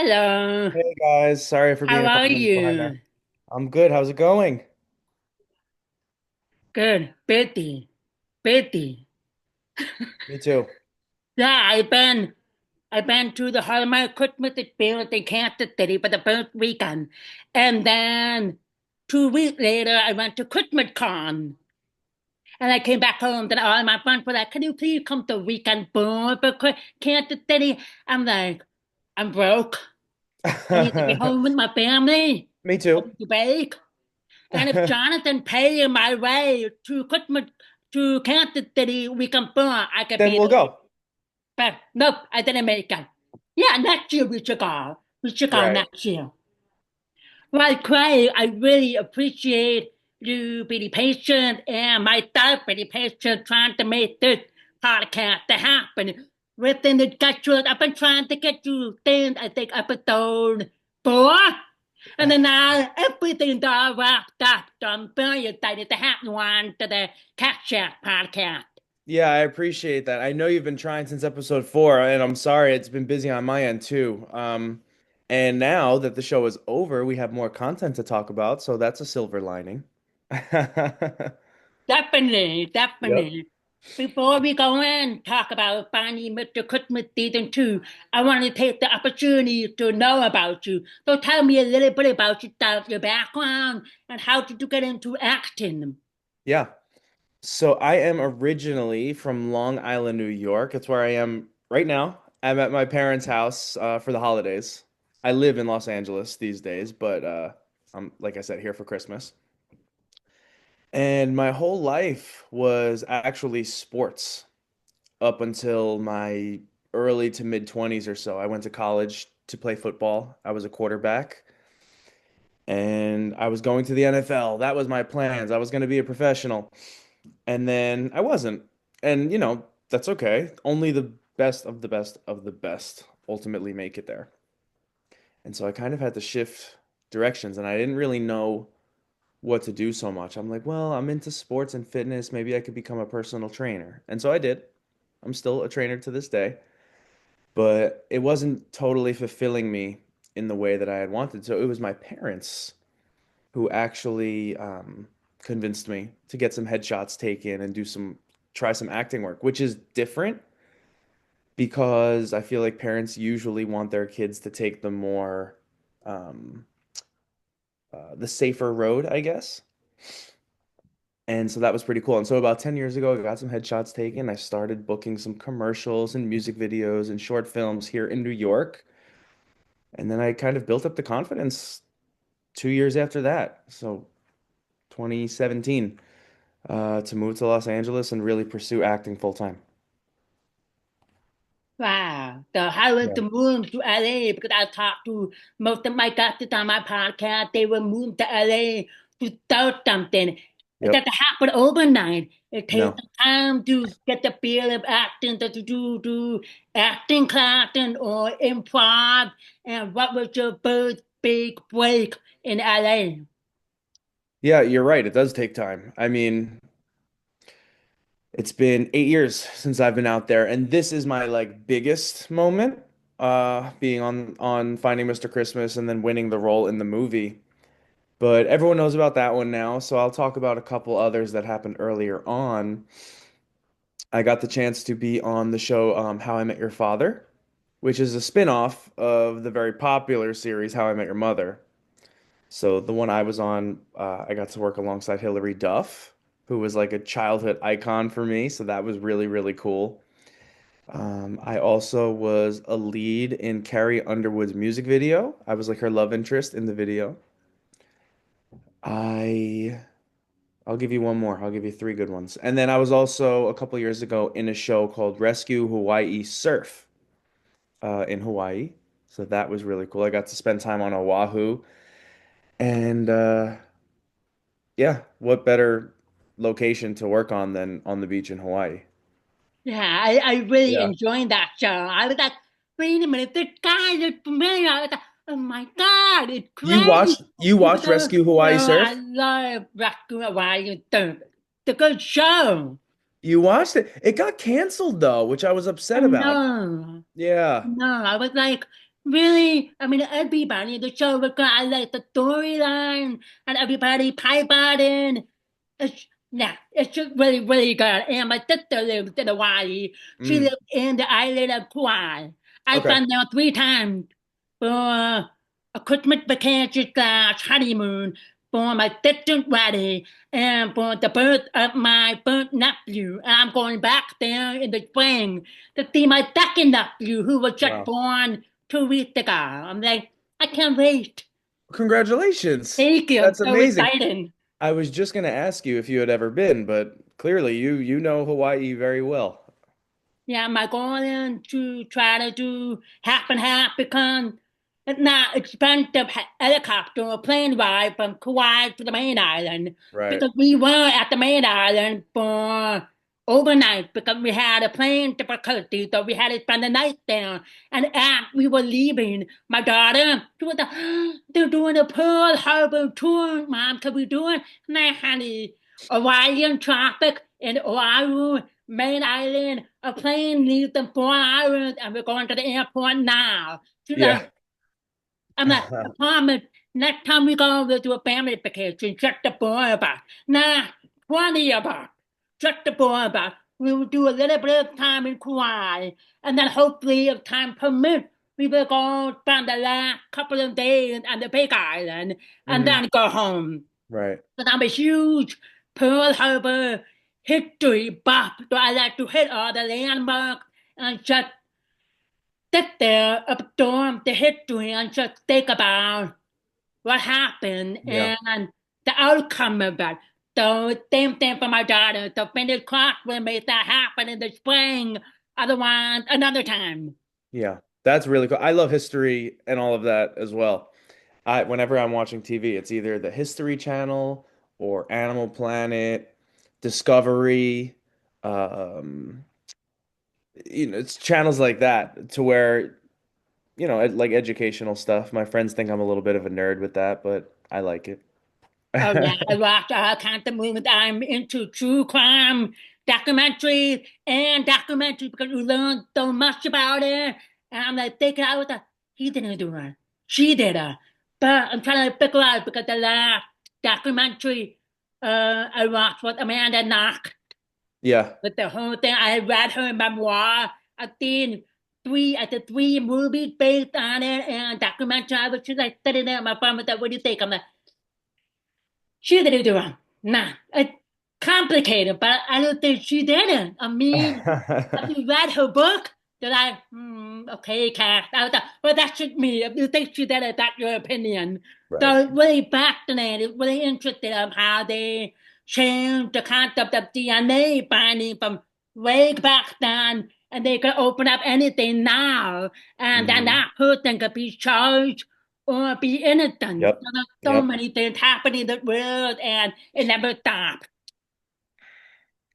Hello, Hey guys, sorry for being how a are couple minutes behind you? there. I'm good. How's it going? Good, busy, busy. Me too. Yeah, I've been to the Hallmark Christmas experience in Kansas City for the first weekend, and then 2 weeks later I went to Christmas Con, and I came back home. Then all my friends were like, "Can you please come to Weekend Board for Kansas City?" I'm like, "I'm broke. I need to be home with my family. Me I too. need to bake." And if Jonathan pay my way to Christmas to Kansas City weekend four, I could Then be we'll there. go. But nope, I didn't make it. Yeah, next year we should go. We should go Right. next year. Right, Craig, I really appreciate you being patient and myself being patient trying to make this podcast to happen. Within the schedule, I've been trying to get you in, I think, episode four. And then now everything's all wrapped up. So I'm very excited to have you on to the Cat Chat podcast. Yeah, I appreciate that. I know you've been trying since episode 4, and I'm sorry it's been busy on my end too. And now that the show is over, we have more content to talk about, so that's a silver lining. Definitely, Yep. definitely. Before we go in talk about finding Mr. Christmas season two, I want to take the opportunity to know about you. So tell me a little bit about yourself, your background, and how did you get into acting? Yeah. So I am originally from Long Island, New York. It's where I am right now. I'm at my parents' house for the holidays. I live in Los Angeles these days, but I'm like I said here for Christmas. And my whole life was actually sports up until my early to mid 20s or so. I went to college to play football. I was a quarterback and I was going to the NFL. That was my plans. I was going to be a professional. And then I wasn't. And, that's okay. Only the best of the best of the best ultimately make it there. And so I kind of had to shift directions and I didn't really know what to do so much. I'm like, well, I'm into sports and fitness. Maybe I could become a personal trainer. And so I did. I'm still a trainer to this day, but it wasn't totally fulfilling me in the way that I had wanted. So it was my parents who actually convinced me to get some headshots taken and try some acting work, which is different because I feel like parents usually want their kids to take the more, um, the safer road, I guess. And so that was pretty cool. And so about 10 years ago, I got some headshots taken. I started booking some commercials and music videos and short films here in New York. And then I kind of built up the confidence 2 years after that. So 2017, to move to Los Angeles and really pursue acting full time. Wow. So how was Yeah. the move to LA? Because I talked to most of my guests on my podcast. They were moved to LA to start something. It Yep. doesn't happen overnight. It takes No. some time to get the feel of acting, to do acting classes or improv. And what was your first big break in LA? Yeah, you're right. It does take time. I mean, it's been 8 years since I've been out there, and this is my like biggest moment, being on Finding Mr. Christmas and then winning the role in the movie. But everyone knows about that one now, so I'll talk about a couple others that happened earlier on. I got the chance to be on the show How I Met Your Father, which is a spin-off of the very popular series How I Met Your Mother. So the one I was on, I got to work alongside Hilary Duff, who was like a childhood icon for me. So that was really, really cool. I also was a lead in Carrie Underwood's music video. I was like her love interest in the video. I I'll give you one more. I'll give you three good ones. And then I was also a couple years ago in a show called Rescue Hawaii Surf, in Hawaii. So that was really cool. I got to spend time on Oahu. And yeah, what better location to work on than on the beach in Hawaii? Yeah, I really Yeah. enjoyed that show. I was like, wait a minute, this guy is familiar. I was like, oh my God, it's crazy. You watched Rescue Hawaii I Surf? love Raccoon Hawaii. The good show. You watched it. It got canceled though, which I was I upset about. know. Yeah. No, I was like, Really? I mean, everybody in the show was good. I like the storyline and everybody pie-biting. Yeah, it's just really, really good. And my sister lives in Hawaii. She Mm, lives in the island of Kauai. I've okay. been there 3 times for a Christmas vacation slash honeymoon for my sister's wedding and for the birth of my first nephew. And I'm going back there in the spring to see my second nephew who was just Wow. born 2 weeks ago. I'm like, I can't wait. Congratulations. Thank you. I'm That's so amazing. excited. I was just going to ask you if you had ever been, but clearly you know Hawaii very well. Yeah, my goal is to try to do half and half because it's not expensive helicopter or plane ride from Kauai to the main island. Right. Because we were at the main island for overnight because we had a plane difficulty, so we had to spend the night there. And as we were leaving, my daughter, she was like, they're doing a Pearl Harbor tour, Mom, can we do it? Nah, honey, Hawaiian traffic in Oahu main island. A plane leaves in 4 hours, and we're going to the airport now. She's like, Yeah. I'm like, I promise. Next time we go, we'll do a family vacation. Shut the boy about. Nah, 20 about. Shut the boy about. We will do a little bit of time in Kauai, and then hopefully, if time permits, we will go spend the last couple of days on the Big Island, and Hmm. then go home. Right. But I'm a huge Pearl Harbor history buff, so I like to hit all the landmarks and just sit there, absorb the history, and just think about what happened Yeah. and the outcome of it. So same thing for my daughter. So fingers crossed we'll make that happen in the spring. Otherwise, another time. Yeah. That's really cool. I love history and all of that as well. Whenever I'm watching TV, it's either the History Channel or Animal Planet, Discovery, um, it's channels like that to where, like educational stuff. My friends think I'm a little bit of a nerd with that, but I like it. Oh yeah, I watch all kinds of movies. I'm into true crime documentaries and documentaries because you learn so much about it. And I'm like thinking I was like, he didn't do it. She did it. But I'm trying to figure out because the last documentary I watched was Amanda Knox. Yeah. But the whole thing I read her memoir. I've seen three movies based on it and documentary. I was just like sitting there, my friend was like, what do you think? I'm like, she didn't do it. Nah, it's complicated, but I don't think she didn't. I mean, have you read her book? They're like, okay, Kat. I was like, well, that's just me. If you think she did it, that's your opinion. Right. So it's really fascinating, really interesting of how they changed the concept of DNA binding from way back then, and they could open up anything now, and then Hmm. that person could be charged or be innocent. Yep. So there's so Yep. many things happening in the world, and it never stops.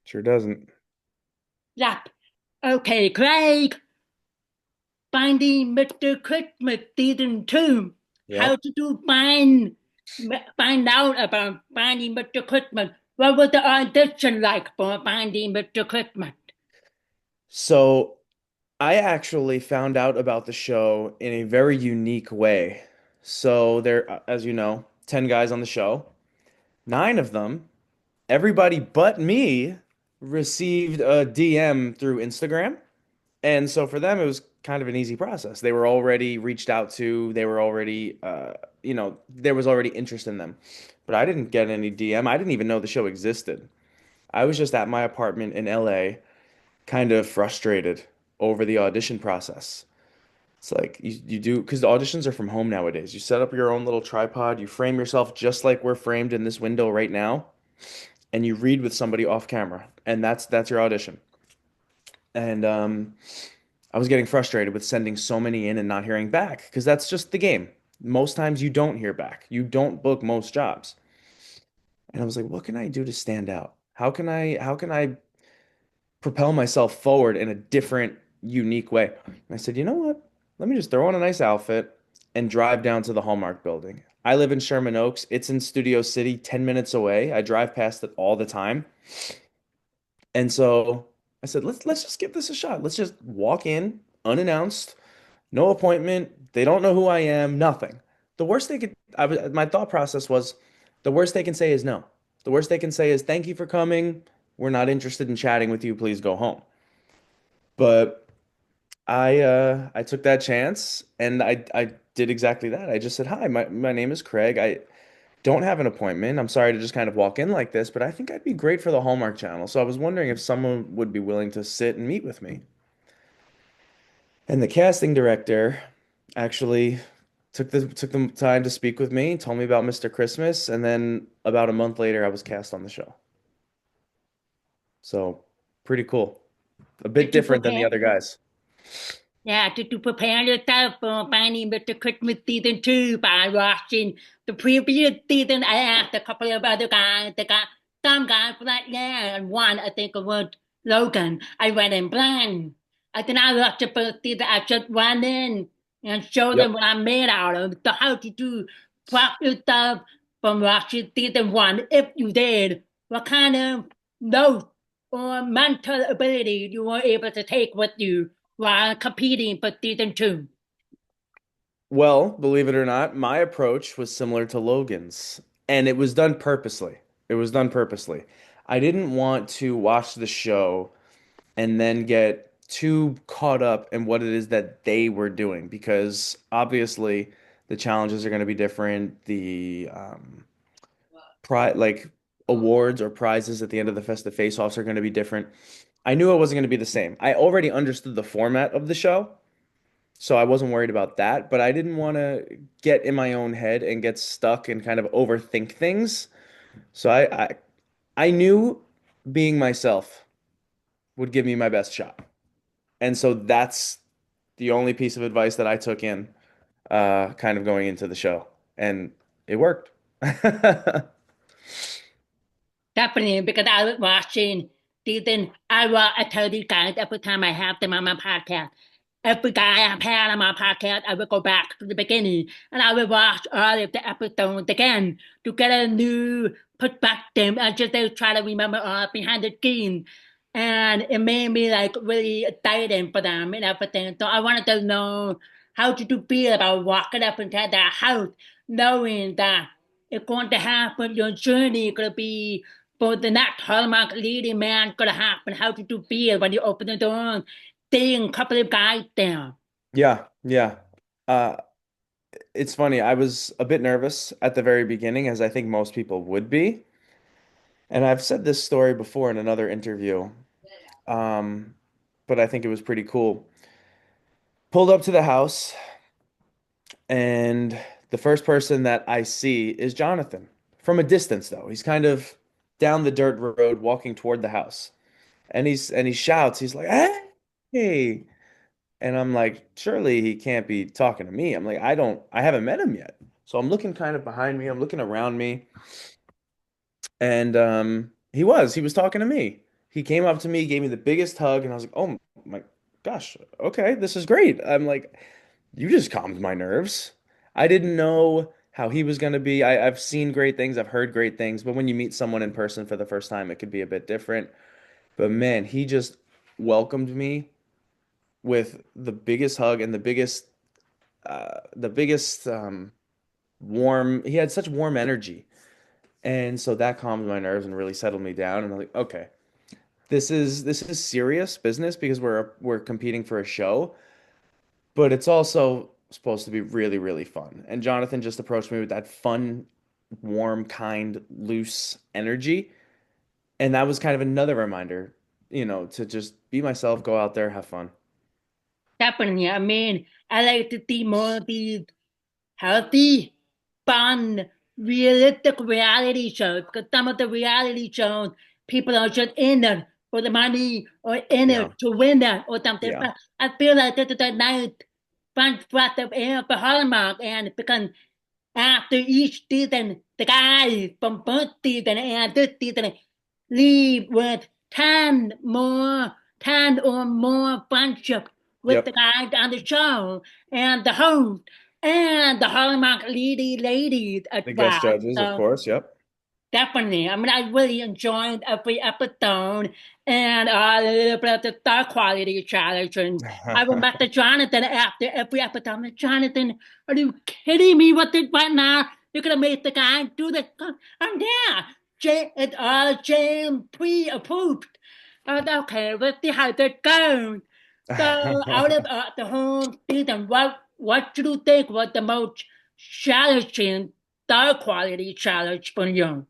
Sure doesn't. Yep. Okay, Craig. Finding Mr. Christmas season 2. How Yep. did you find out about Finding Mr. Christmas? What was the audition like for Finding Mr. Christmas? So I actually found out about the show in a very unique way. So there, as you know, 10 guys on the show. Nine of them, everybody but me, received a DM through Instagram. And so for them, it was kind of an easy process. They were already reached out to, they were already, there was already interest in them. But I didn't get any DM. I didn't even know the show existed. I was just at my apartment in LA, kind of frustrated over the audition process. It's like you do, because the auditions are from home nowadays. You set up your own little tripod, you frame yourself just like we're framed in this window right now, and you read with somebody off camera, and that's your audition. And I was getting frustrated with sending so many in and not hearing back because that's just the game. Most times you don't hear back. You don't book most jobs. And I was like, what can I do to stand out? How can I propel myself forward in a different, unique way? And I said, you know what? Let me just throw on a nice outfit and drive down to the Hallmark building. I live in Sherman Oaks. It's in Studio City, 10 minutes away. I drive past it all the time. And so I said, let's just give this a shot. Let's just walk in unannounced, No appointment. They don't know who I am, nothing. The worst they could, my thought process was the worst they can say is no. The worst they can say is thank you for coming. We're not interested in chatting with you. Please go home. But I took that chance and I did exactly that. I just said, "Hi, my name is Craig. I don't have an appointment. I'm sorry to just kind of walk in like this, but I think I'd be great for the Hallmark Channel. So I was wondering if someone would be willing to sit and meet with me." And the casting director actually took the time to speak with me, told me about Mr. Christmas, and then about a month later I was cast on the show. So pretty cool. A bit Did you different than the prepare? other guys. Yeah, to prepare yourself for finding Mr. Christmas season two by watching the previous season. I asked a couple of other guys. They got some guys were like, yeah, and one I think it was Logan. I went in blind. I did not watch the first season. I just went in and showed them Yep. what I'm made out of. So how to do prep yourself from watching season one. If you did, what kind of notes or mental ability you were able to take with you while competing for season two? Well, believe it or not, my approach was similar to Logan's, and it was done purposely. It was done purposely. I didn't want to watch the show and then get too caught up in what it is that they were doing because obviously the challenges are going to be different. The pri like awards or prizes at the end of the festive face-offs are going to be different. I knew it wasn't going to be the same. I already understood the format of the show, so I wasn't worried about that, but I didn't want to get in my own head and get stuck and kind of overthink things. So I knew being myself would give me my best shot. And so that's the only piece of advice that I took in kind of going into the show. And it worked. Definitely, because I was watching season. I tell these guys every time I have them on my podcast. Every guy I've had on my podcast, I will go back to the beginning and I will watch all of the episodes again to get a new perspective. I just try to remember all behind the scenes. And it made me like really exciting for them and everything. So I wanted to know how did you feel about walking up into that house, knowing that it's going to happen, your journey gonna be for the next Hallmark leading man gonna happen. How did you feel when you open the door, seeing a couple of guys there? Yeah, yeah. Uh, it's funny. I was a bit nervous at the very beginning, as I think most people would be. And I've said this story before in another interview, um, but I think it was pretty cool. Pulled up to the house, and the first person that I see is Jonathan. From a distance, though. He's kind of down the dirt road walking toward the house. And he shouts, he's like, "Hey!" And I'm like, surely he can't be talking to me. I'm like, I haven't met him yet. So I'm looking kind of behind me, I'm looking around me, and he was talking to me. He came up to me, gave me the biggest hug, and I was like, "Oh my gosh, okay, this is great." I'm like, "You just calmed my nerves." I didn't know how he was going to be. I've seen great things, I've heard great things, but when you meet someone in person for the first time, it could be a bit different. But man, he just welcomed me with the biggest hug and the biggest warm. He had such warm energy, and so that calmed my nerves and really settled me down. And I'm like, okay, this is serious business because we're competing for a show, but it's also supposed to be really, really fun. And Jonathan just approached me with that fun, warm, kind, loose energy. And that was kind of another reminder, to just be myself, go out there, have fun. Definitely. I mean, I like to see more of these healthy, fun, realistic reality shows because some of the reality shows, people are just in it for the money or in Yeah. it to win it or something. Yeah. But I feel like this is a nice, fun breath of air for Hallmark and because after each season, the guys from first season and this season leave with 10 or more friendships with the Yep. guys on the show and the host and the Hallmark lady ladies as The guest well. judges, of So course. Yep. Definitely. I mean, I really enjoyed every episode and a little bit of the star quality challenge. And I went back to Jonathan after every episode. I'm like, Jonathan, are you kidding me with it right now? You're going to make the guy do this. And yeah, James pre-approved. Okay, let's see how that goes. So, out of the whole season, what do you think was the most challenging star quality challenge for you?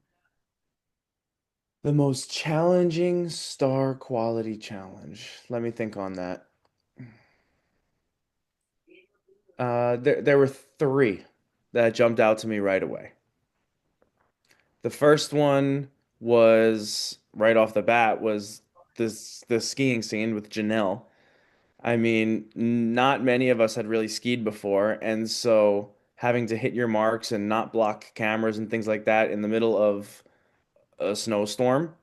The most challenging star quality challenge. Let me think on that. There were three that jumped out to me right away. The first one was right off the bat was the skiing scene with Janelle. I mean, not many of us had really skied before, and so having to hit your marks and not block cameras and things like that in the middle of a snowstorm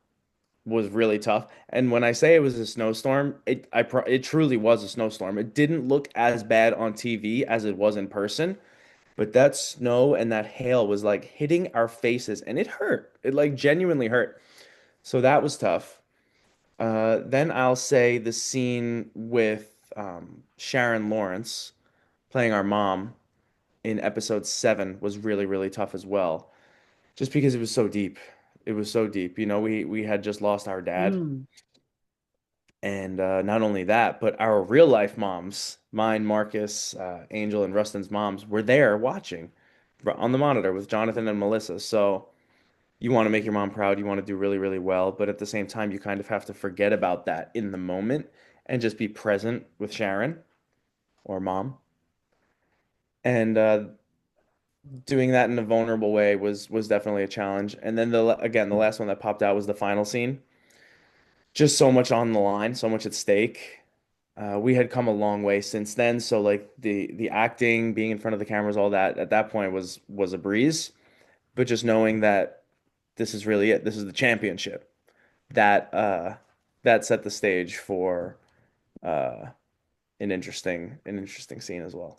was really tough. And when I say it was a snowstorm, it truly was a snowstorm. It didn't look as bad on TV as it was in person, but that snow and that hail was like hitting our faces and it hurt. It like genuinely hurt. So that was tough. Then I'll say the scene with Sharon Lawrence playing our mom in episode 7 was really, really tough as well. Just because it was so deep. It was so deep. You know, we had just lost our dad. Mm. And not only that, but our real life moms, mine, Marcus, Angel, and Rustin's moms, were there watching on the monitor with Jonathan and Melissa. So you want to make your mom proud, you want to do really, really well, but at the same time, you kind of have to forget about that in the moment and just be present with Sharon or mom. And doing that in a vulnerable way was definitely a challenge. And then the last one that popped out was the final scene. Just so much on the line, so much at stake. We had come a long way since then, so like the acting, being in front of the cameras, all that at that point was a breeze. But just knowing that this is really it, this is the championship. That that set the stage for uh an interesting scene as well.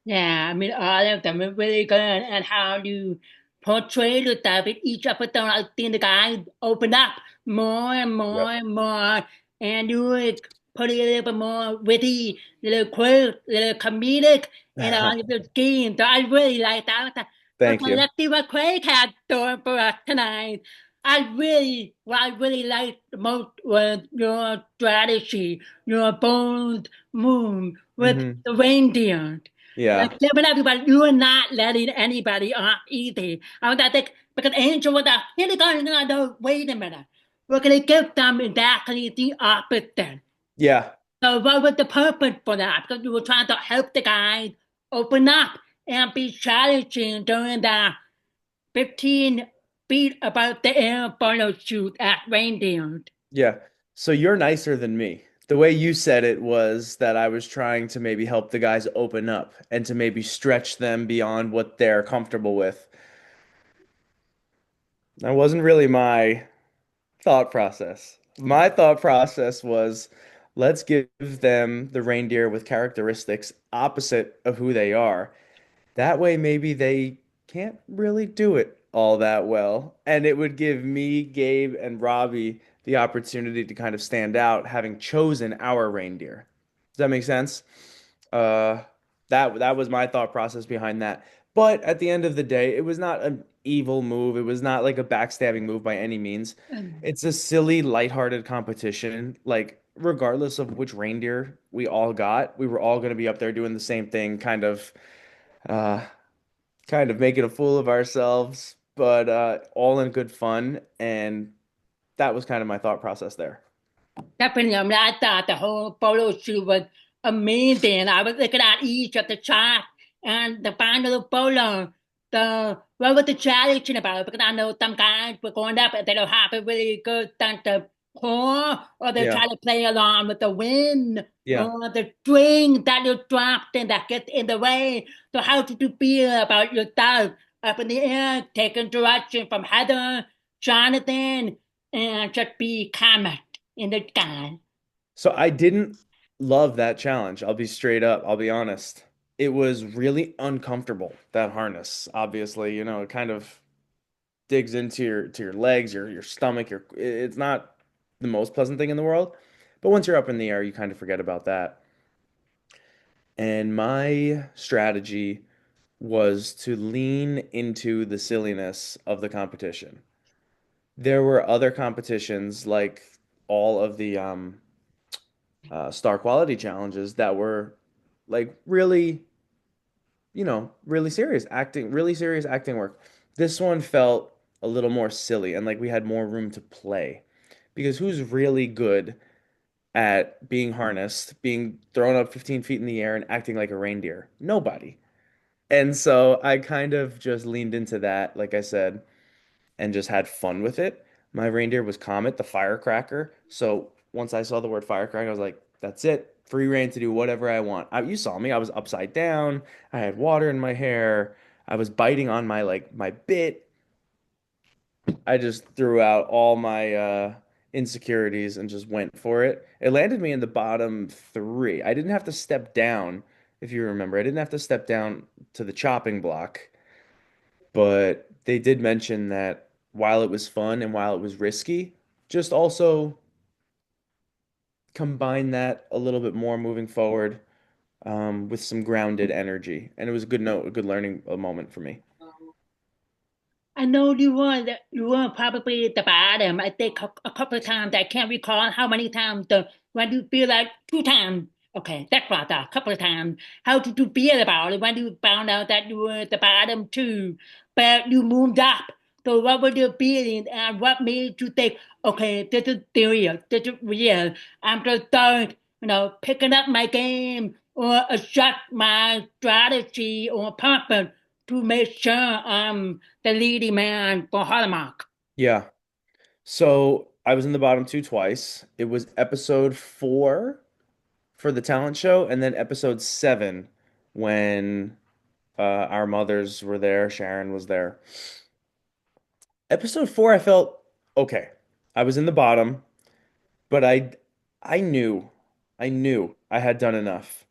Yeah, I mean, all of them are really good. And how you portray yourself in each episode, I think the guys open up more and more Yep. and more. And you would put a little bit more witty, little quick, little comedic in all of the scenes. So I really like that. Thank Okay, you. let's see what Craig had done for us tonight. What I really liked the most was your strategy, your bold move with Hmm. the reindeer. Yeah. Like giving everybody, you are not letting anybody off easy. I was like, because Angel was like, here they go, no, wait a minute. We're going to give them exactly the opposite. Yeah. So what was the purpose for that? Because you were trying to help the guys open up and be challenging during the 15 feet above the air photo shoot at Reindeer. Yeah. So you're nicer than me. The way you said it was that I was trying to maybe help the guys open up and to maybe stretch them beyond what they're comfortable with. That wasn't really my thought process. My thought process was let's give them the reindeer with characteristics opposite of who they are. That way, maybe they can't really do it all that well. And it would give me, Gabe, and Robbie the opportunity to kind of stand out, having chosen our reindeer. Does that make sense? Uh, that was my thought process behind that. But at the end of the day, it was not an evil move. It was not like a backstabbing move by any means. It's a silly, lighthearted competition. Like, regardless of which reindeer we all got, we were all going to be up there doing the same thing, uh, kind of making a fool of ourselves, but all in good fun. And that was kind of my thought process there. Definitely, I mean, I thought the whole photo shoot was amazing. I was looking at each of the shots and the final photo. What was the challenge about? Because I know some guys were going up and they don't have a really good sense of core, or they Yeah. try to play along with the wind Yeah. or the string that you dropped and that gets in the way. So how did you feel about yourself up in the air, taking direction from Heather, Jonathan, and just be calm in the sky? So I didn't love that challenge. I'll be straight up. I'll be honest. It was really uncomfortable, that harness. Obviously, it kind of digs into your legs, your stomach, it's not the most pleasant thing in the world. But once you're up in the air, you kind of forget about that. And my strategy was to lean into the silliness of the competition. There were other competitions like all of the star quality challenges that were like really, really serious acting work. This one felt a little more silly and like we had more room to play because who's really good at being harnessed, being thrown up 15 feet in the air and acting like a reindeer? Nobody. And so I kind of just leaned into that, like I said, and just had fun with it. My reindeer was Comet, the firecracker. So once I saw the word firecracker, I was like, that's it. Free reign to do whatever I want. You saw me. I was upside down. I had water in my hair. I was biting on my bit. I just threw out all my insecurities and just went for it. It landed me in the bottom three. I didn't have to step down, if you remember. I didn't have to step down to the chopping block. But they did mention that while it was fun and while it was risky, just also combine that a little bit more moving forward with some grounded energy. And it was a good note, a good learning moment for me. I know you were probably at the bottom. I think a couple of times. I can't recall how many times. When you feel like two times. Okay, that's right. A couple of times. How did you feel about it when you found out that you were at the bottom too, but you moved up? So what was your feeling and what made you think, okay, this is serious, this is real. I'm just start, picking up my game or adjust my strategy or purpose to make sure the leading man for Hallmark. Yeah. So I was in the bottom two twice. It was episode 4 for the talent show, and then episode 7 when our mothers were there. Sharon was there. Episode 4, I felt okay. I was in the bottom, but I knew, I knew I had done enough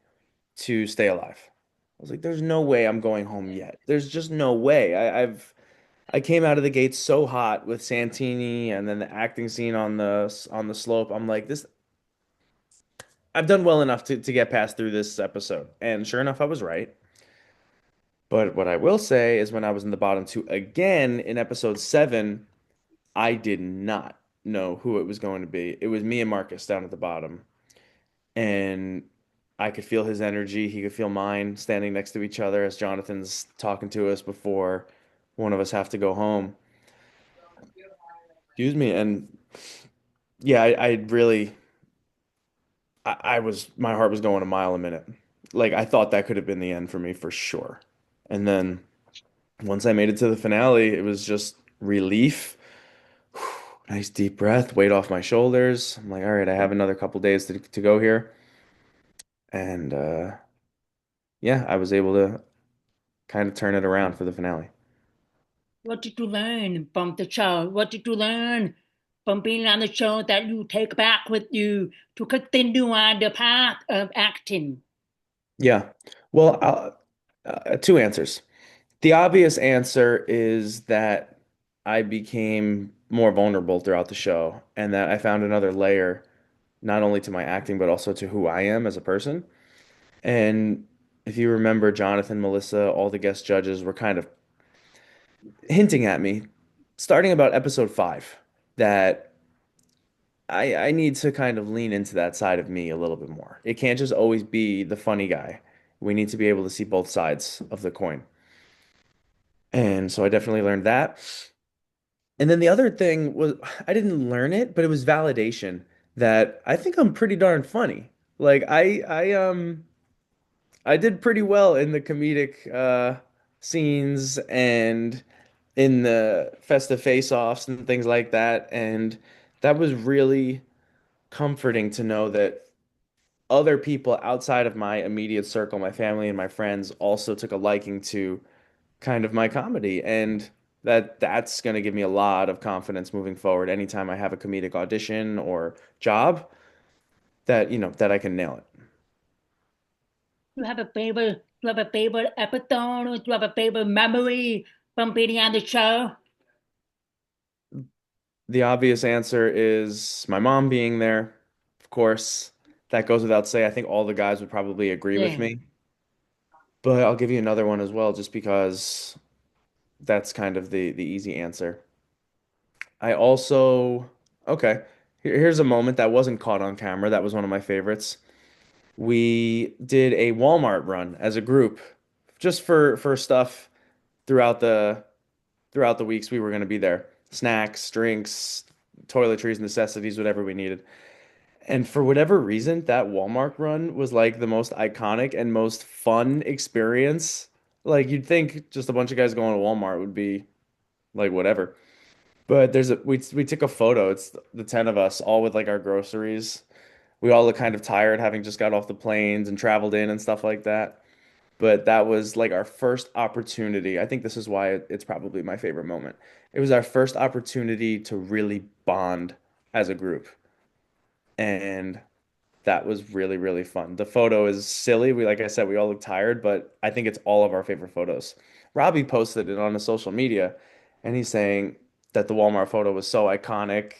to stay alive. I was like, there's no way I'm going home yet. There's just no way. I came out of the gate so hot with Santini and then the acting scene on the slope. I'm like, this I've done well enough to get past through this episode. And sure enough, I was right. But what I will say is when I was in the bottom two again in episode 7, I did not know who it was going to be. It was me and Marcus down at the bottom. And I could feel his energy. He could feel mine standing next to each other as Jonathan's talking to us before one of us have to go home. Excuse me. And yeah, I really, my heart was going a mile a minute. Like I thought that could have been the end for me for sure. And then once I made it to the finale, it was just relief. Nice deep breath, weight off my shoulders. I'm like, all right, I have another couple days to go here. And yeah, I was able to kind of turn it around for the finale. What did you learn from the show? What did you learn from being on the show that you take back with you to continue on the path of acting? Yeah. Well, two answers. The obvious answer is that I became more vulnerable throughout the show and that I found another layer, not only to my acting, but also to who I am as a person. And if you remember, Jonathan, Melissa, all the guest judges were kind of hinting at me, starting about episode 5, that I need to kind of lean into that side of me a little bit more. It can't just always be the funny guy. We need to be able to see both sides of the coin. And so I definitely learned that. And then the other thing was I didn't learn it, but it was validation that I think I'm pretty darn funny. Like I did pretty well in the comedic scenes and in the festive face-offs and things like that. And that was really comforting to know that other people outside of my immediate circle, my family and my friends, also took a liking to kind of my comedy. And that's going to give me a lot of confidence moving forward anytime I have a comedic audition or job that I can nail it. Do you have a favorite episode or do you have a favorite memory from being on the show? The obvious answer is my mom being there. Of course, that goes without say. I think all the guys would probably agree with Yeah. me. But I'll give you another one as well, just because that's kind of the easy answer. I also, okay, here's a moment that wasn't caught on camera. That was one of my favorites. We did a Walmart run as a group, just for stuff throughout the weeks we were going to be there. Snacks, drinks, toiletries, necessities, whatever we needed. And for whatever reason, that Walmart run was like the most iconic and most fun experience. Like you'd think just a bunch of guys going to Walmart would be like whatever. But we took a photo. It's the 10 of us all with like our groceries. We all look kind of tired having just got off the planes and traveled in and stuff like that. But that was like our first opportunity. I think this is why it's probably my favorite moment. It was our first opportunity to really bond as a group. And that was really, really fun. The photo is silly. Like I said, we all look tired, but I think it's all of our favorite photos. Robbie posted it on his social media, and he's saying that the Walmart photo was so iconic.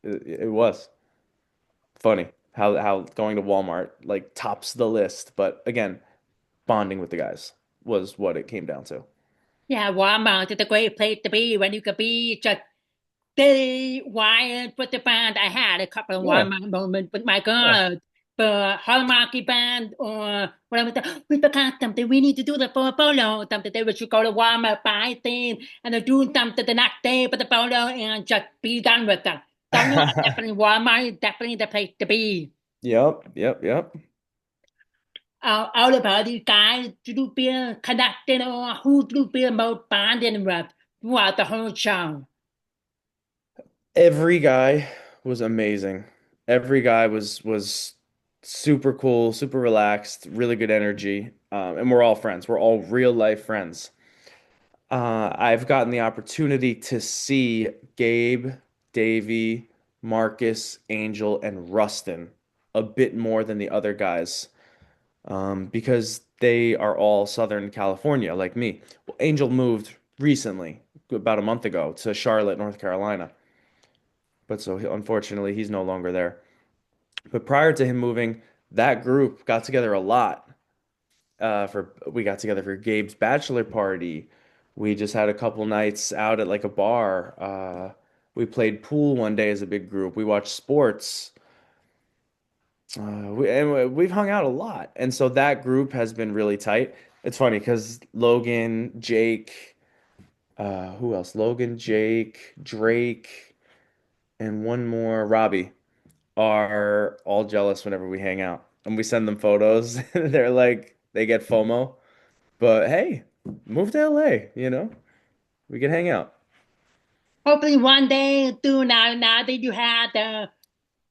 It was funny how going to Walmart like tops the list, but again, bonding with the guys was what it came down to. Yeah, Walmart is a great place to be when you can be just very wired with the band. I had a couple of Yeah, Walmart moments with my yeah. girls. The Hallmarky band or whatever. We forgot something. We need to do the photo. Something they should go to Walmart, buy things, and then do something the next day for the photo and just be done with them. So no, definitely Walmart is definitely the place to be. Yep, yep, yep. All about these guys, do you feel connected or who do you feel most bonding with throughout the whole show? Every guy was amazing. Every guy was super cool, super relaxed, really good energy. And we're all friends. We're all real life friends. I've gotten the opportunity to see Gabe, Davey, Marcus, Angel, and Rustin a bit more than the other guys, because they are all Southern California, like me. Well, Angel moved recently, about a month ago, to Charlotte, North Carolina. But so unfortunately, he's no longer there. But prior to him moving, that group got together a lot. For we got together for Gabe's bachelor party. We just had a couple nights out at like a bar. We played pool one day as a big group. We watched sports. We've hung out a lot, and so that group has been really tight. It's funny because Logan, Jake, who else? Logan, Jake, Drake, and one more, Robbie, are all jealous whenever we hang out and we send them photos. They're like, they get FOMO. But hey, move to LA, we can hang out. Hopefully one day too now that you had the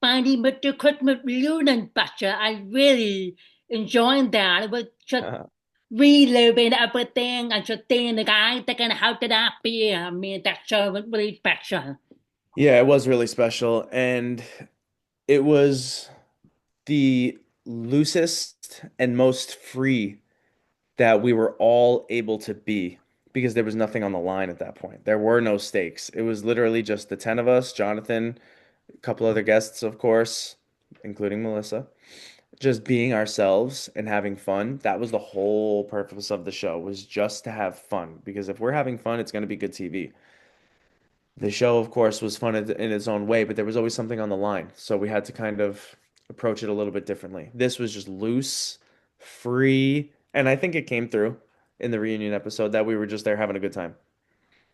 Finding with the Christmas reunion special, I really enjoyed that. It was just reliving everything and just seeing the guys thinking how could that be? I mean that show was really special. Yeah, it was really special. And it was the loosest and most free that we were all able to be because there was nothing on the line at that point. There were no stakes. It was literally just the 10 of us, Jonathan, a couple other guests, of course, including Melissa, just being ourselves and having fun. That was the whole purpose of the show, was just to have fun. Because if we're having fun, it's going to be good TV. The show, of course, was fun in its own way, but there was always something on the line. So we had to kind of approach it a little bit differently. This was just loose, free, and I think it came through in the reunion episode that we were just there having a good time.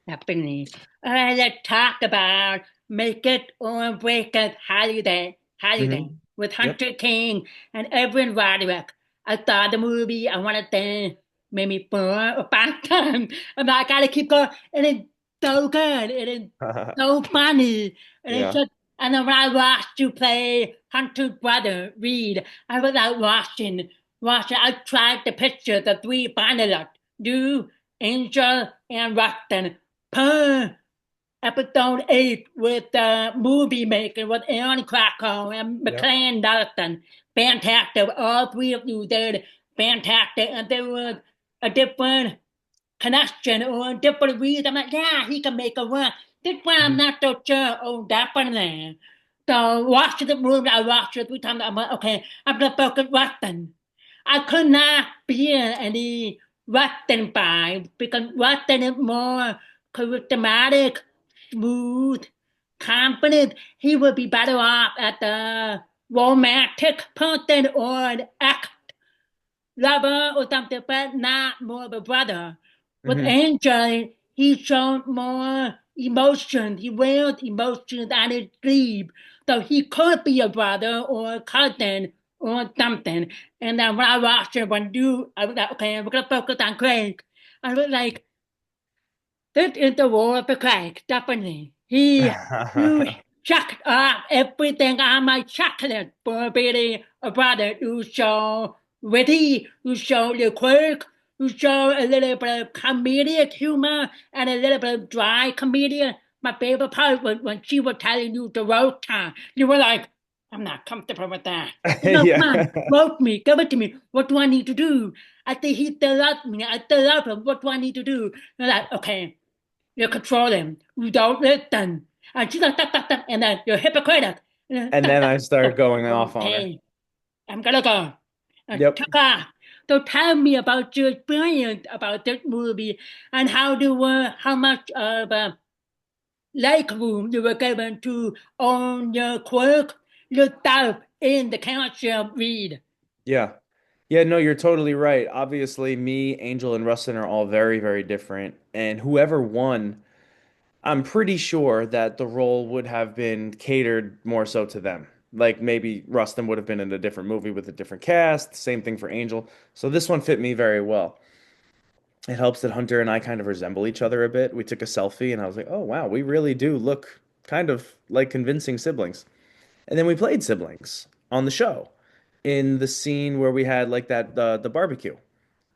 Definitely. All right, let's talk about Make It or Break It Holiday Hmm. with Yep. Hunter King and Evan Roderick. I saw the movie, I want to say maybe 4 or 5 times. And I gotta keep going. It is so good. It is so funny. And it's Yeah. just, and then when I watched you play Hunter's brother, Reed, I was out watching. I tried to picture the three finalists, you, Angel, and Rustin per episode 8 with the movie maker with Aaron Krakow and Yep. McLean Dalton. Fantastic. All three of you did fantastic. And there was a different connection or a different reason. I'm like, yeah, he can make it work. This one I'm Mhm. not so sure. Oh, that one there. So watch the movie. I watched it 3 times. I'm like, okay, I'm gonna focus Western. I could not feel any Western vibe because Western is more charismatic, smooth, confident. He would be better off as the romantic person or an act lover or something, but not more of a brother. With Hmm. Angel, he showed more emotion. He wears emotions on his sleeve. So he could be a brother or a cousin or something. And then when I watched it, I was like, okay, we're going to focus on Craig. I was like, this is the war of the crack, definitely. You checked off everything on my checklist for being a brother. You show witty, you show the quirk, you show a little bit of comedic humor and a little bit of dry comedian. My favorite part was when she was telling you to roast her. You were like, I'm not comfortable with that. No, come on, Yeah. roast me, give it to me. What do I need to do? I think he still loves me. I still love him. What do I need to do? You're like, okay, you control him. You don't listen. And she's like, "Stop, stop, stop," and then you're hypocritical. And Stop, then stop, I stop. started going off on her. Okay, I'm gonna go. And Yep. took off. So tell me about your experience about this movie and how much of a leg room you were given to own your quirk, yourself in the character read. Yeah. Yeah, no, you're totally right. Obviously, me, Angel, and Rustin are all very, very different. And whoever won, I'm pretty sure that the role would have been catered more so to them. Like maybe Rustin would have been in a different movie with a different cast. Same thing for Angel. So this one fit me very well. It helps that Hunter and I kind of resemble each other a bit. We took a selfie and I was like, oh, wow, we really do look kind of like convincing siblings. And then we played siblings on the show in the scene where we had like that the barbecue.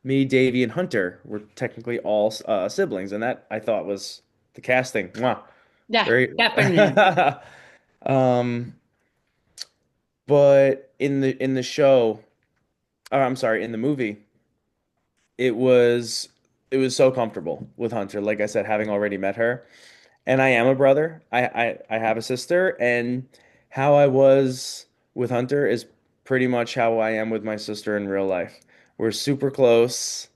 Me, Davey, and Hunter were technically all siblings, and that I thought was the casting. Wow, Yeah, very. definitely. um, but in the show, or I'm sorry, in the movie, it was it was so comfortable with Hunter. Like I said, having already met her, and I am a brother. I have a sister, and how I was with Hunter is pretty much how I am with my sister in real life. We're super close.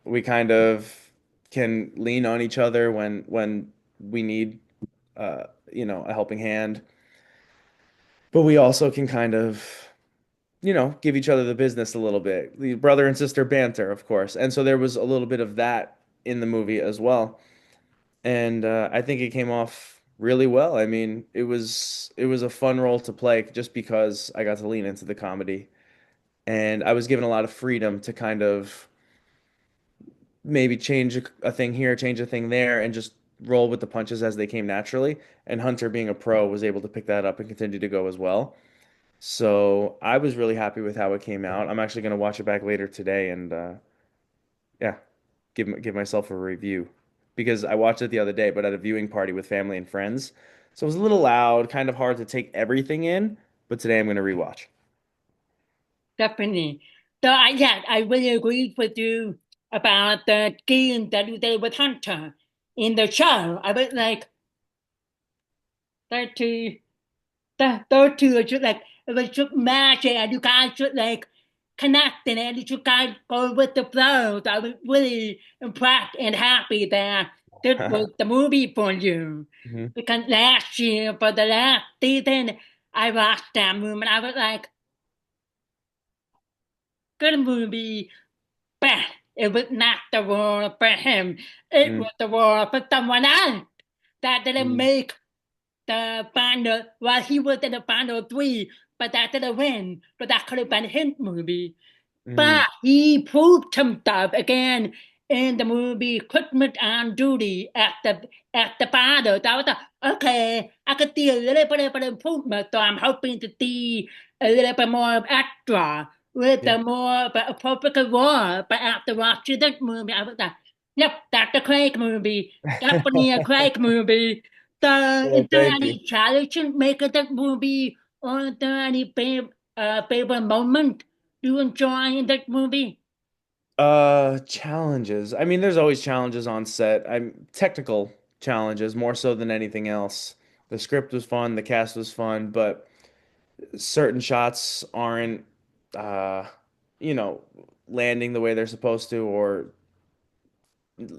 We kind of can lean on each other when we need a helping hand, but we also can kind of give each other the business a little bit. The brother and sister banter, of course. And so there was a little bit of that in the movie as well. And I think it came off really well. I mean, it was a fun role to play just because I got to lean into the comedy and I was given a lot of freedom to kind of maybe change a thing here, change a thing there, and just roll with the punches as they came naturally. And Hunter, being a pro, was able to pick that up and continue to go as well. So I was really happy with how it came out. I'm actually going to watch it back later today and yeah, give myself a review because I watched it the other day, but at a viewing party with family and friends. So it was a little loud, kind of hard to take everything in, but today I'm going to rewatch. Definitely. So I really agree with you about the game that you did with Hunter in the show. I was like, that two, those two are just like, it was just magic and you guys just like connecting and you guys go with the flow. So I was really impressed and happy that this was the movie for you. Mhm. Because last year, for the last season, I watched that movie and I was like, good movie. But it was not the role for him. It Mm, was the role for someone else that didn't mm, make the final. Well, he was in the final three, but that didn't win. But that could have been his movie. mm, But he proved himself again in the movie Christmas on Duty at the father. So I was like, okay, I could see a little bit of an improvement. So I'm hoping to see a little bit more of extra with yeah. a more of an appropriate role. But after watching this movie, I was like, yep, that's a Craig movie. Definitely a Craig movie. So is Well, there thank you. any challenge in making that movie or is there any favorite moment you enjoy that movie? Challenges. I mean, there's always challenges on set. I'm technical challenges more so than anything else. The script was fun, the cast was fun, but certain shots aren't, uh, you know, landing the way they're supposed to, or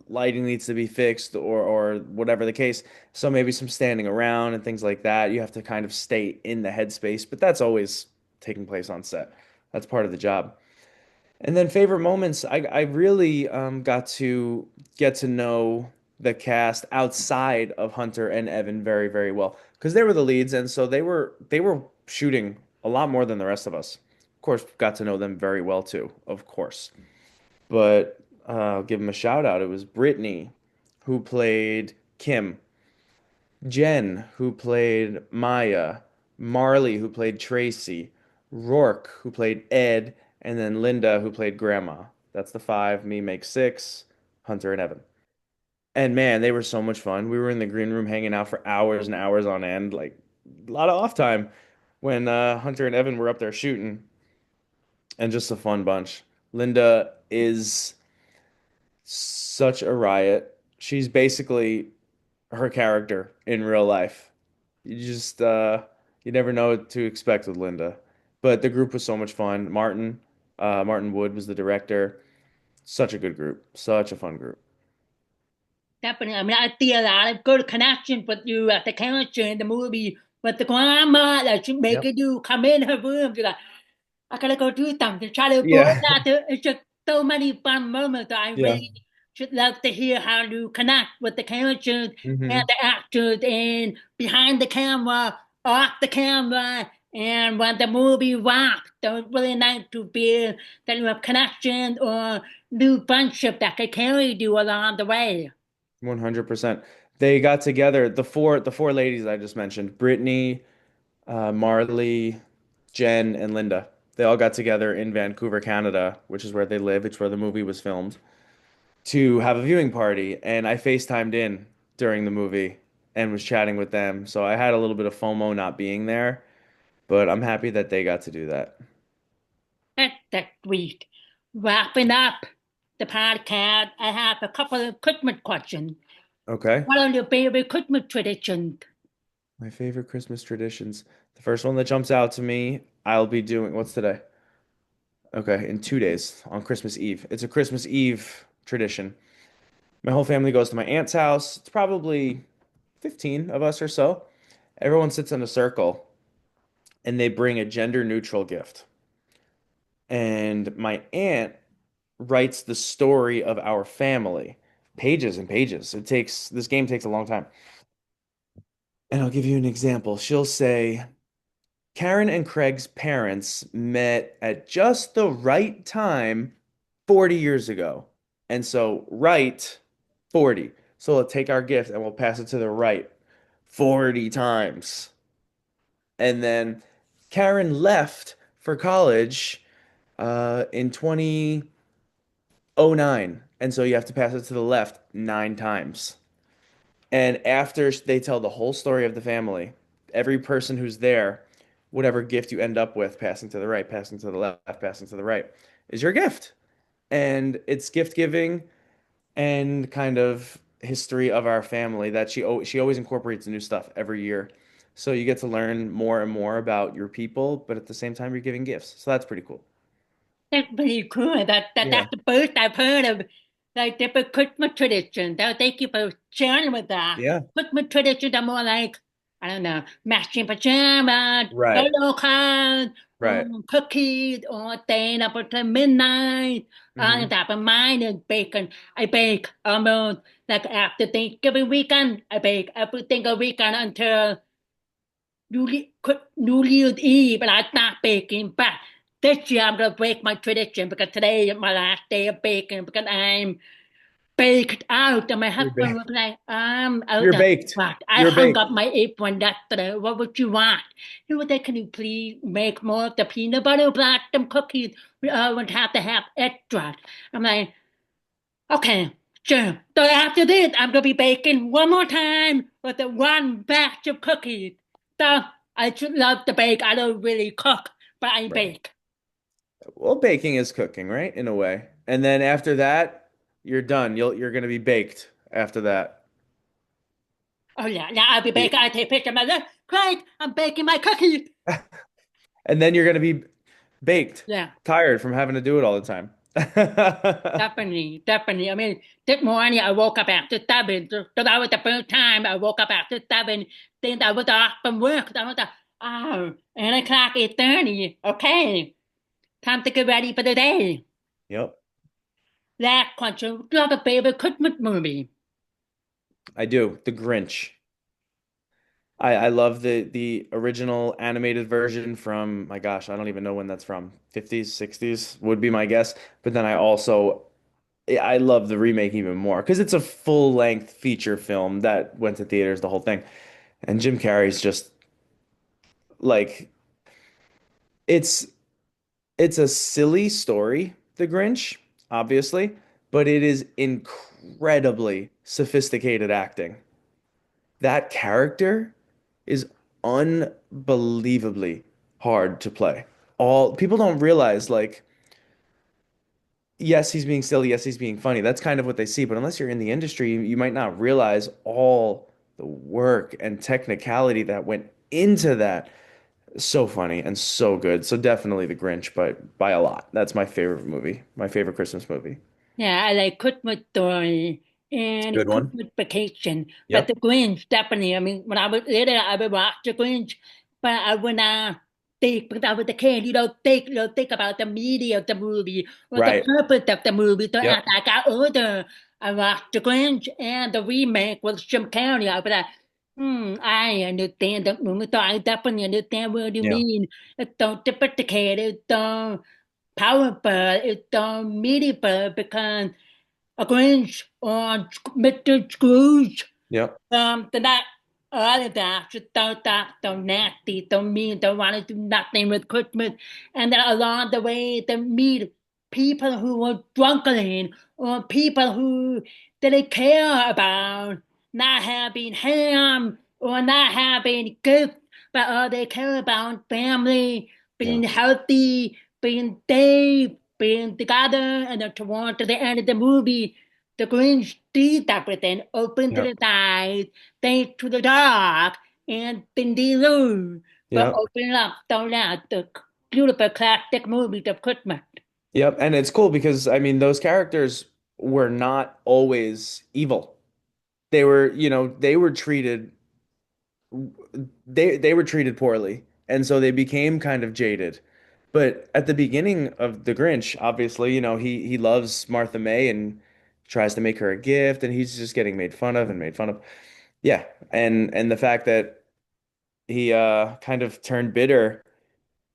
lighting needs to be fixed, or whatever the case. So maybe some standing around and things like that. You have to kind of stay in the headspace, but that's always taking place on set. That's part of the job. And then favorite moments, I really got to get to know the cast outside of Hunter and Evan very, very well because they were the leads, and so they were shooting a lot more than the rest of us. Of course, got to know them very well too, of course. But I'll give them a shout out. It was Brittany who played Kim, Jen who played Maya, Marley who played Tracy, Rourke who played Ed, and then Linda who played Grandma. That's the five. Me makes six. Hunter and Evan. And man, they were so much fun. We were in the green room hanging out for hours and hours on end, like a lot of off time when Hunter and Evan were up there shooting, and just a fun bunch. Linda is such a riot. She's basically her character in real life. You just you never know what to expect with Linda. But the group was so much fun. Martin Wood was the director. Such a good group. Such a fun group. Definitely. I mean, I see a lot of good connection with you at the character in the movie, with the grandma that she Yep. making you come in her room. You're like, I gotta go do something, try to avoid Yeah. that. It's just so many fun moments that I Yeah. really should love to hear how you connect with the characters and Hmm. the actors and behind the camera, off the camera, and when the movie wraps. So it's really nice to feel that you have connections or new friendship that can carry you along the way. 100%. They got together, the four ladies I just mentioned, Brittany, Marley, Jen, and Linda. They all got together in Vancouver, Canada, which is where they live. It's where the movie was filmed, to have a viewing party, and I FaceTimed in during the movie and was chatting with them. So I had a little bit of FOMO not being there, but I'm happy that they got to do that. That's sweet. Wrapping up the podcast, I have a couple of Christmas questions. Okay. What are your favorite Christmas traditions? My favorite Christmas traditions. The first one that jumps out to me, I'll be doing, what's today? Okay, in 2 days on Christmas Eve. It's a Christmas Eve tradition. My whole family goes to my aunt's house. It's probably 15 of us or so. Everyone sits in a circle and they bring a gender neutral gift. And my aunt writes the story of our family, pages and pages. This game takes a long time. And I'll give you an example. She'll say, Karen and Craig's parents met at just the right time 40 years ago. And so, right, 40. So we'll take our gift and we'll pass it to the right 40 times. And then Karen left for college in 2009. And so you have to pass it to the left 9 times. And after they tell the whole story of the family, every person who's there, whatever gift you end up with, passing to the right, passing to the left, passing to the right, is your gift. And it's gift giving and kind of history of our family that she always incorporates new stuff every year. So you get to learn more and more about your people, but at the same time you're giving gifts. So that's pretty cool. That's pretty cool. Yeah. That's the first I've heard of like different Christmas traditions. So thank you for sharing with that. Yeah. Christmas traditions are more like, I don't know, matching pajamas, Right. photo cards, Right. cookies, or staying up until midnight. On Hmm. top of mine is bacon. I bake almost like after Thanksgiving weekend. I bake every single weekend until New Year's Eve, and I start baking. But this year I'm gonna break my tradition because today is my last day of baking because I'm baked out. And my You're husband ba- was like, I'm out you're of baked. but I You're hung baked. up my apron yesterday. What would you want? He was like, can you please make more of the peanut butter blossom cookies? We would have to have extra. I'm like, okay, sure. So after this, I'm gonna be baking one more time with the one batch of cookies. So I should love to bake. I don't really cook, but I Right. bake. Well, baking is cooking, right? In a way. And then after that, you're done. You're gonna be baked after that. Oh yeah, yeah, I'll be Yeah. baking. I take a picture of my look. Craig, I'm baking my cookies. And then you're gonna be baked, Yeah, tired from having to do it all the time. definitely, definitely. I mean, this morning I woke up after 7, so that was the first time I woke up after 7. Then I was off from work. I was like, oh, 8 o'clock, 8:30. Okay, time to get ready for the day. Yep, That country, do you have a favorite Christmas movie? I do. The Grinch. I love the original animated version from, my gosh, I don't even know when that's from. 50s, 60s would be my guess. But then I love the remake even more because it's a full length feature film that went to theaters, the whole thing. And Jim Carrey's just like it's it's a silly story, The Grinch, obviously, but it is incredibly sophisticated acting. That character is unbelievably hard to play. All people don't realize, like, yes, he's being silly, yes, he's being funny. That's kind of what they see, but unless you're in the industry, you might not realize all the work and technicality that went into that. So funny and so good. So definitely The Grinch, but by a lot. That's my favorite movie, my favorite Christmas movie. Yeah, I like Christmas Story and Good one. Christmas Vacation, but the Yep. Grinch definitely. I mean, when I was little, I would watch the Grinch, but I would not think because I was a kid. You don't think about the media of the movie or the Right. purpose of the movie. So as Yep. I got older, I watched the Grinch and the remake with Jim Carrey. I was like, I understand that movie. So I definitely understand what you Yeah. mean. It's so sophisticated, it's so powerful, it's so meaningful because a Grinch or Mr. Scrooge, Yep. they're not all of that, just so dark, so nasty, so mean, don't want to do nothing with Christmas. And then along the way, they meet people who were struggling or people who didn't care about not having ham or not having gifts, but all they care about family, Yeah. being healthy, being safe, being together, and then toward the end of the movie, the Grinch sees everything, opens Yep. his eyes, thanks to the dog, and then they lose for Yep. opening up so that the beautiful classic movies of Christmas. Yep. And it's cool because I mean those characters were not always evil. They were treated they were treated poorly. And so they became kind of jaded. But at the beginning of The Grinch, obviously, he loves Martha May and tries to make her a gift and he's just getting made fun of and made fun of. Yeah. And the fact that he kind of turned bitter,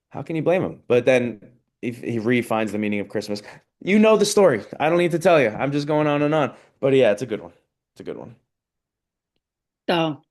how can you blame him? But then he redefines the meaning of Christmas. You know the story. I don't need to tell you. I'm just going on and on. But yeah, it's a good one. It's a good one. So,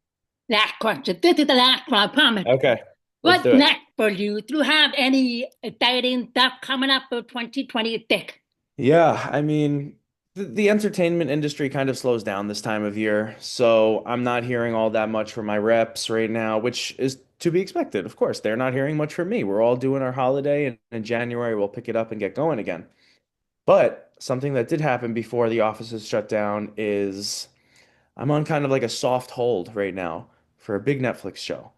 last question. This is the last one, I promise. Okay, let's What's do it. next for you? Do you have any exciting stuff coming up for 2026? Yeah, I mean, the entertainment industry kind of slows down this time of year, so I'm not hearing all that much from my reps right now, which is to be expected. Of course, they're not hearing much from me. We're all doing our holiday, and in January we'll pick it up and get going again. But something that did happen before the offices shut down is I'm on kind of like a soft hold right now for a big Netflix show.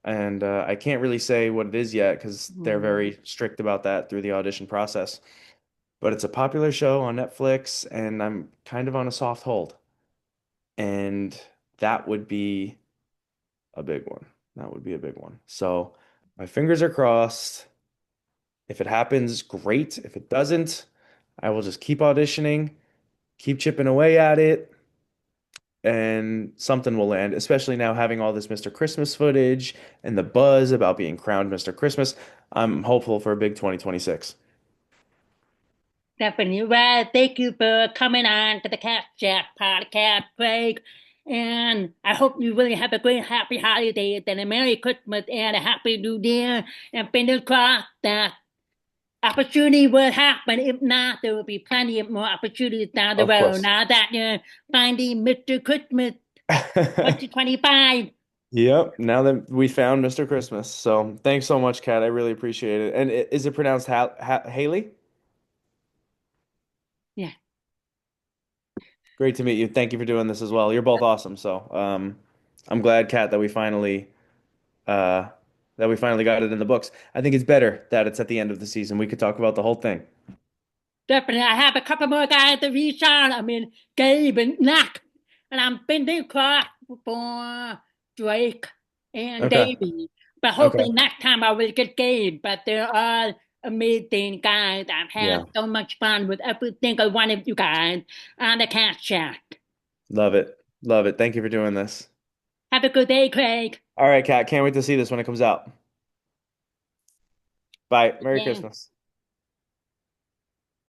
And I can't really say what it is yet because they're Hmm, very strict about that through the audition process. But it's a popular show on Netflix, and I'm kind of on a soft hold. And that would be a big one. That would be a big one. So my fingers are crossed. If it happens, great. If it doesn't, I will just keep auditioning, keep chipping away at it, and something will land, especially now having all this Mr. Christmas footage and the buzz about being crowned Mr. Christmas. I'm hopeful for a big 2026. definitely. Well, thank you for coming on to the Cat Chat podcast, Craig. And I hope you really have a great, happy holidays and a Merry Christmas and a Happy New Year. And fingers crossed that opportunity will happen. If not, there will be plenty of more opportunities down the Of road. course. Now that you're finding Mr. Christmas 2025. Yep. Now that we found Mr. Christmas. So thanks so much, Kat. I really appreciate it. And is it pronounced Haley? Yeah. Great to meet you. Thank you for doing this as well. You're both awesome. So, I'm glad, Kat, uh, that we finally got it in the books. I think it's better that it's at the end of the season. We could talk about the whole thing. Definitely, I have a couple more guys to reach out. I mean, Gabe and Knock, and I'm fingers crossed for Drake and Okay. Davey. But Okay. hopefully next time I will get Gabe. But they're all amazing guys. I've had Yeah. so much fun with every single one of you guys on the cast chat. Love it. Love it. Thank you for doing this. Have a good day, Craig. All right, Kat. Can't wait to see this when it comes out. Bye. Merry Yeah. Christmas.